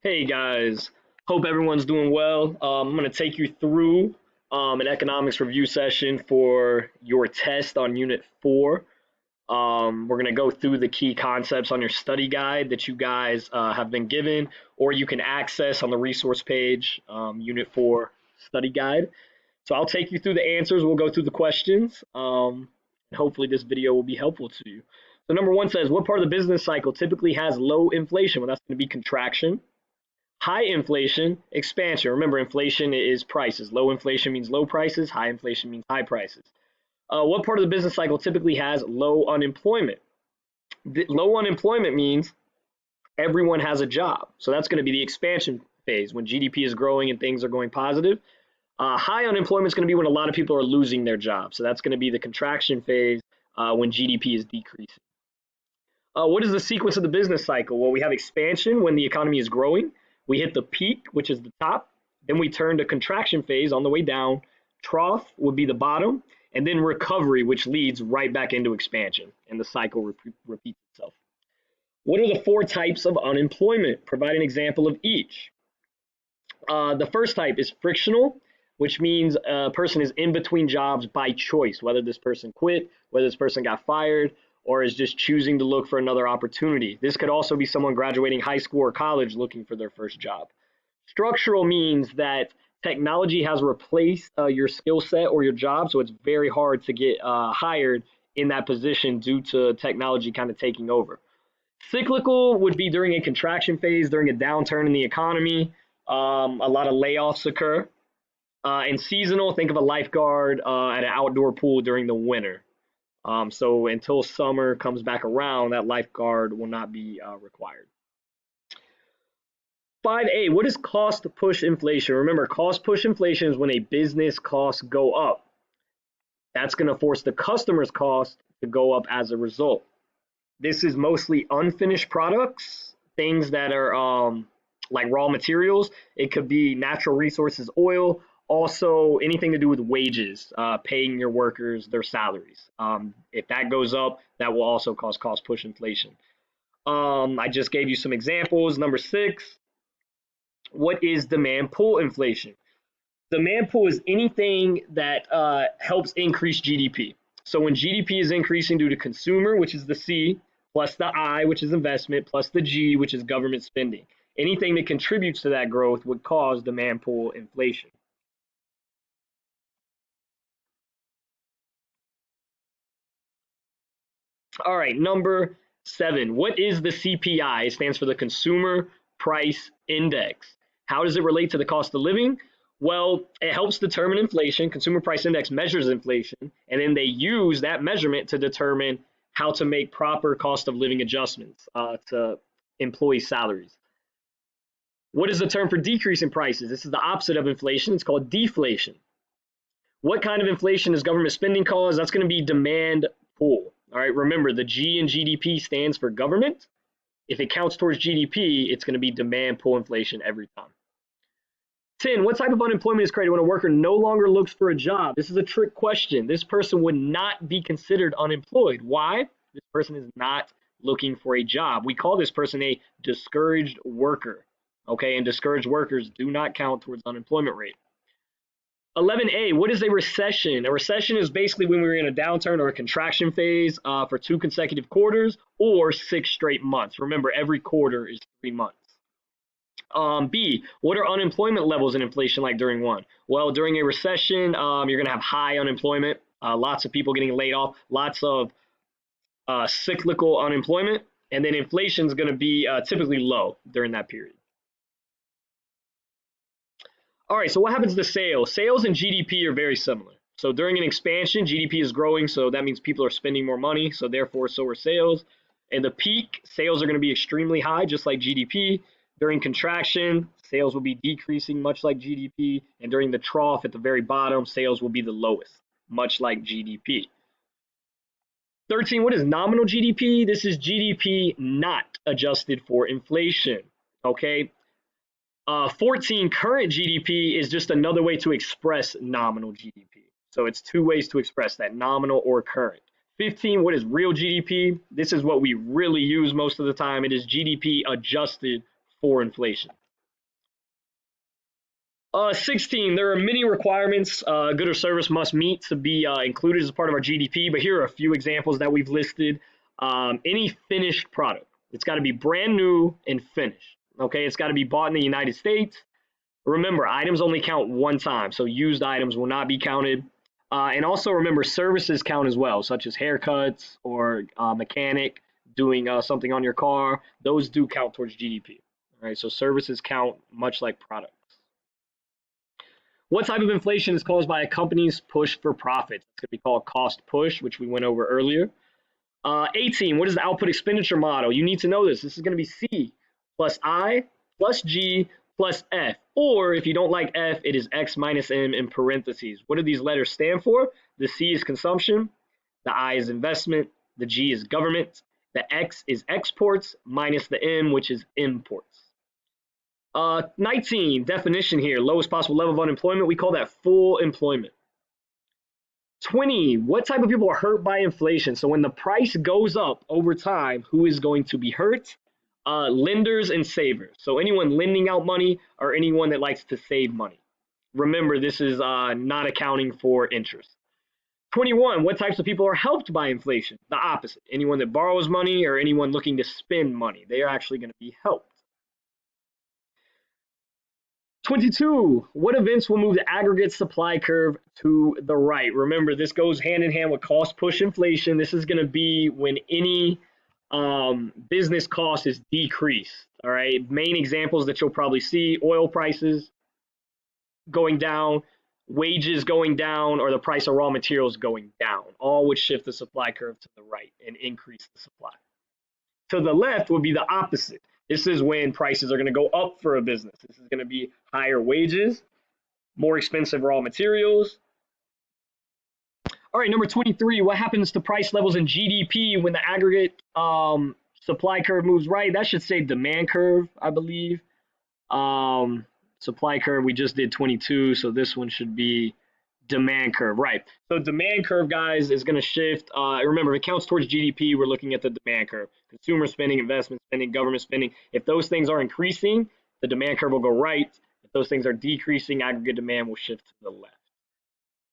Hey guys, hope everyone's doing well. I'm going to take you through an economics review session for your test on Unit 4. We're going to go through the key concepts on your study guide that you guys have been given, or you can access on the resource page, Unit 4 study guide. So I'll take you through the answers. We'll go through the questions, and hopefully this video will be helpful to you. So number one says, what part of the business cycle typically has low inflation? Well, that's going to be contraction. High inflation, expansion. Remember, inflation is prices. Low inflation means low prices. High inflation means high prices. What part of the business cycle typically has low unemployment? Low unemployment means everyone has a job. So that's going to be the expansion phase when GDP is growing and things are going positive. High unemployment is going to be when a lot of people are losing their jobs. So that's going to be the contraction phase when GDP is decreasing. What is the sequence of the business cycle? Well, we have expansion when the economy is growing. We hit the peak, which is the top. Then we turn to contraction phase on the way down. Trough would be the bottom. And then recovery, which leads right back into expansion. And the cycle repeats itself. What are the four types of unemployment? Provide an example of each. The first type is frictional, which means a person is in between jobs by choice, whether this person quit, whether this person got fired, or is just choosing to look for another opportunity. This could also be someone graduating high school or college looking for their first job. Structural means that technology has replaced your skill set or your job, so it's very hard to get hired in that position due to technology kind of taking over. Cyclical would be during a contraction phase, during a downturn in the economy. A lot of layoffs occur. And seasonal, think of a lifeguard at an outdoor pool during the winter. So until summer comes back around, that lifeguard will not be required. 5A, what is cost push inflation? Remember, cost push inflation is when a business costs go up. That's going to force the customer's cost to go up as a result. This is mostly unfinished products, things that are like raw materials. It could be natural resources, oil, also anything to do with wages, paying your workers their salaries. If that goes up, that will also cause cost push inflation. I just gave you some examples. Number 6, what is demand pull inflation? Demand pull is anything that helps increase GDP. So when GDP is increasing due to consumer, which is the C, plus the I, which is investment, plus the G, which is government spending. Anything that contributes to that growth would cause demand pull inflation. All right, number 7. What is the CPI? It stands for the Consumer Price Index. How does it relate to the cost of living? Well, it helps determine inflation. Consumer Price Index measures inflation, and then they use that measurement to determine how to make proper cost of living adjustments to employee salaries. What is the term for decrease in prices? This is the opposite of inflation. It's called deflation. What kind of inflation does government spending cause? That's going to be demand pull. All right, remember the G in GDP stands for government. If it counts towards GDP, it's going to be demand pull inflation every time. 10, what type of unemployment is created when a worker no longer looks for a job? This is a trick question. This person would not be considered unemployed. Why? This person is not looking for a job. We call this person a discouraged worker. Okay, and discouraged workers do not count towards unemployment rate. 11A, what is a recession? A recession is basically when we're in a downturn or a contraction phase for 2 consecutive quarters or 6 straight months. Remember, every quarter is 3 months. B, what are unemployment levels and inflation like during one? Well, during a recession, you're going to have high unemployment, lots of people getting laid off, lots of cyclical unemployment, and then inflation is going to be typically low during that period. All right, so what happens to sales? Sales and GDP are very similar. So during an expansion, GDP is growing, so that means people are spending more money, so therefore so are sales. In the peak, sales are going to be extremely high, just like GDP. During contraction, sales will be decreasing, much like GDP. And during the trough at the very bottom, sales will be the lowest, much like GDP. 13, what is nominal GDP? This is GDP not adjusted for inflation, okay? 14, current GDP is just another way to express nominal GDP. So it's 2 ways to express that, nominal or current. 15, what is real GDP? This is what we really use most of the time. It is GDP adjusted for inflation. 16, there are many requirements a good or service must meet to be included as a part of our GDP, but here are a few examples that we've listed. Any finished product, it's got to be brand new and finished. Okay, it's got to be bought in the United States. Remember, items only count one time, so used items will not be counted. And also remember, services count as well, such as haircuts or mechanic doing something on your car. Those do count towards GDP. All right, so services count much like products. What type of inflation is caused by a company's push for profits? It's going to be called cost push, which we went over earlier. 18, what is the output expenditure model? You need to know this. This is going to be C plus I plus G plus F. Or if you don't like F, it is X minus M in parentheses. What do these letters stand for? The C is consumption, the I is investment, the G is government, the X is exports, minus the M, which is imports. 19, definition here, lowest possible level of unemployment. We call that full employment. 20, what type of people are hurt by inflation? So when the price goes up over time, who is going to be hurt? Lenders and savers. So anyone lending out money or anyone that likes to save money. Remember, this is not accounting for interest. 21, what types of people are helped by inflation? The opposite. Anyone that borrows money or anyone looking to spend money. They are actually going to be helped. 22, what events will move the aggregate supply curve to the right? Remember, this goes hand in hand with cost push inflation. This is going to be when any business cost is decreased. All right, main examples that you'll probably see: oil prices going down, wages going down, or the price of raw materials going down. All would shift the supply curve to the right and increase the supply. To the left would be the opposite. This is when prices are going to go up for a business. This is going to be higher wages, more expensive raw materials. All right, number 23, what happens to price levels in GDP when the aggregate supply curve moves right? That should say demand curve, I believe. Supply curve, we just did 22, so this one should be demand curve, right? So demand curve, guys, is going to shift. Remember, if it counts towards GDP, we're looking at the demand curve. Consumer spending, investment spending, government spending. If those things are increasing, the demand curve will go right. If those things are decreasing, aggregate demand will shift to the left.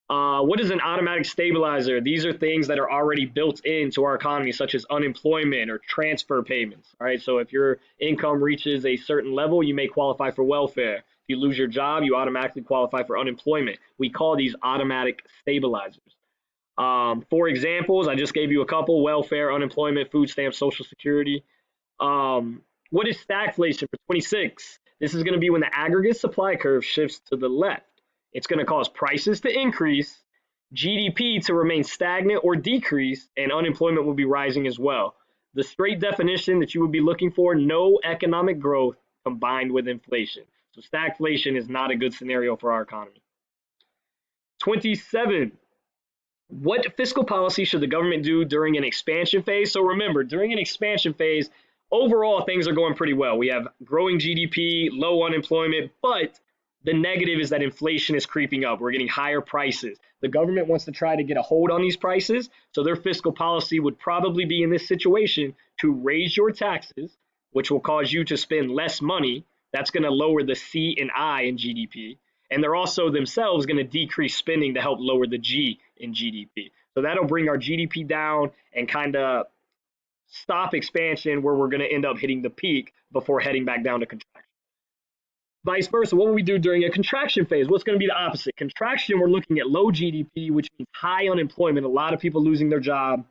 What is an automatic stabilizer? These are things that are already built into our economy, such as unemployment or transfer payments. All right, so if your income reaches a certain level, you may qualify for welfare. If you lose your job, you automatically qualify for unemployment. We call these automatic stabilizers. For examples, I just gave you a couple: welfare, unemployment, food stamps, Social Security. What is stagflation for 26? This is going to be when the aggregate supply curve shifts to the left. It's going to cause prices to increase, GDP to remain stagnant or decrease, and unemployment will be rising as well. The straight definition that you would be looking for: no economic growth combined with inflation. So stagflation is not a good scenario for our economy. 27. What fiscal policy should the government do during an expansion phase? So remember, during an expansion phase, overall things are going pretty well. We have growing GDP, low unemployment, but the negative is that inflation is creeping up. We're getting higher prices. The government wants to try to get a hold on these prices, so their fiscal policy would probably be in this situation to raise your taxes, which will cause you to spend less money. That's going to lower the C and I in GDP. And they're also themselves going to decrease spending to help lower the G in GDP. So that'll bring our GDP down and kind of stop expansion where we're going to end up hitting the peak before heading back down to contraction. Vice versa, what will we do during a contraction phase? What's going to be the opposite? Contraction, we're looking at low GDP, which means high unemployment, a lot of people losing their job.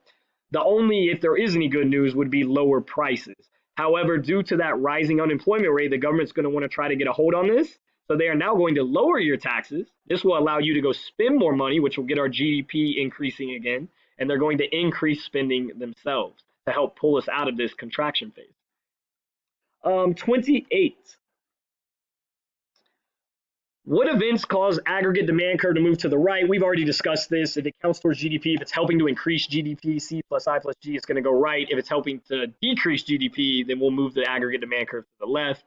The only, if there is any good news, would be lower prices. However, due to that rising unemployment rate, the government's going to want to try to get a hold on this. So they are now going to lower your taxes. This will allow you to go spend more money, which will get our GDP increasing again. And they're going to increase spending themselves to help pull us out of this contraction phase. 28. What events cause aggregate demand curve to move to the right? We've already discussed this. If it counts towards GDP, if it's helping to increase GDP, C plus I plus G, it's going to go right. If it's helping to decrease GDP, then we'll move the aggregate demand curve to the left.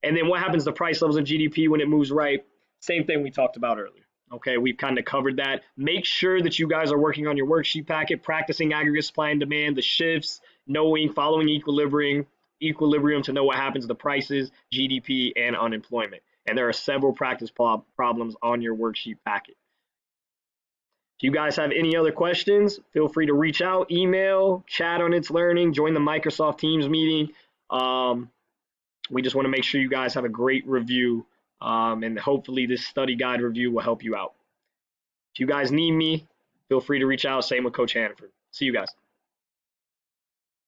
And then what happens to price levels in GDP when it moves right? Same thing we talked about earlier. Okay, we've kind of covered that. Make sure that you guys are working on your worksheet packet, practicing aggregate supply and demand, the shifts, following equilibrium to know what happens to prices, GDP, and unemployment. and there are several practice problems on your worksheet packet. If you guys have any other questions, feel free to reach out, email, chat on It's Learning, join the Microsoft Teams meeting. We just want to make sure you guys have a great review, and hopefully this study guide review will help you out. If you guys need me, feel free to reach out. Same with Coach Hannaford. See you guys.